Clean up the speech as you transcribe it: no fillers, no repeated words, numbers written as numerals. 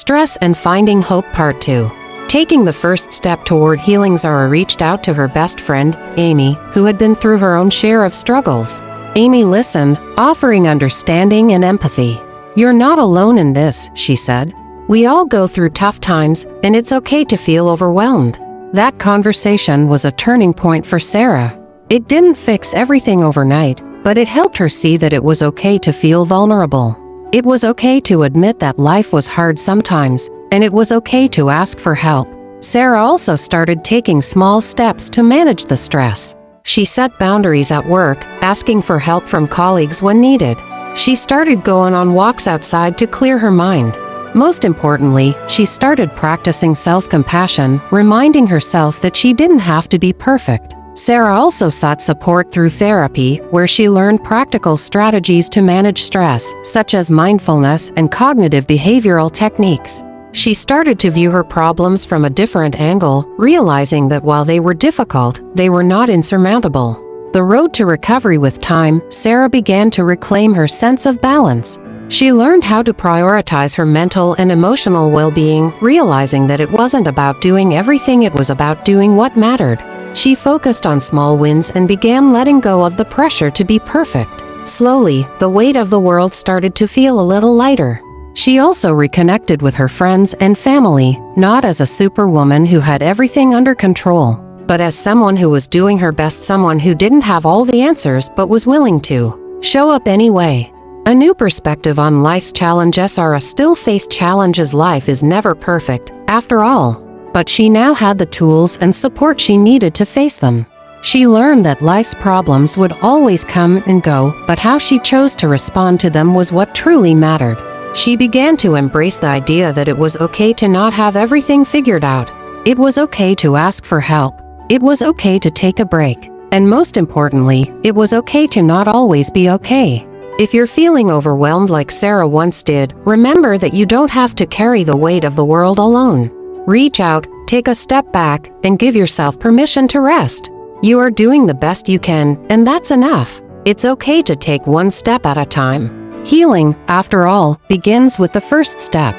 Stress and Finding Hope Part 2. Taking the first step toward healing, Zara reached out to her best friend, Amy, who had been through her own share of struggles. Amy listened, offering understanding and empathy. "You're not alone in this," she said. "We all go through tough times, and it's okay to feel overwhelmed." That conversation was a turning point for Sarah. It didn't fix everything overnight, but it helped her see that it was okay to feel vulnerable. It was okay to admit that life was hard sometimes, and it was okay to ask for help. Sarah also started taking small steps to manage the stress. She set boundaries at work, asking for help from colleagues when needed. She started going on walks outside to clear her mind. Most importantly, she started practicing self-compassion, reminding herself that she didn't have to be perfect. Sarah also sought support through therapy, where she learned practical strategies to manage stress, such as mindfulness and cognitive behavioral techniques. She started to view her problems from a different angle, realizing that while they were difficult, they were not insurmountable. The road to recovery. With time, Sarah began to reclaim her sense of balance. She learned how to prioritize her mental and emotional well-being, realizing that it wasn't about doing everything, it was about doing what mattered. She focused on small wins and began letting go of the pressure to be perfect. Slowly, the weight of the world started to feel a little lighter. She also reconnected with her friends and family, not as a superwoman who had everything under control, but as someone who was doing her best, someone who didn't have all the answers but was willing to show up anyway. A new perspective on life's challenges. Sarah still faced challenges. Life is never perfect, after all. But she now had the tools and support she needed to face them. She learned that life's problems would always come and go, but how she chose to respond to them was what truly mattered. She began to embrace the idea that it was okay to not have everything figured out. It was okay to ask for help. It was okay to take a break. And most importantly, it was okay to not always be okay. If you're feeling overwhelmed like Sarah once did, remember that you don't have to carry the weight of the world alone. Reach out, take a step back, and give yourself permission to rest. You are doing the best you can, and that's enough. It's okay to take one step at a time. Healing, after all, begins with the first step.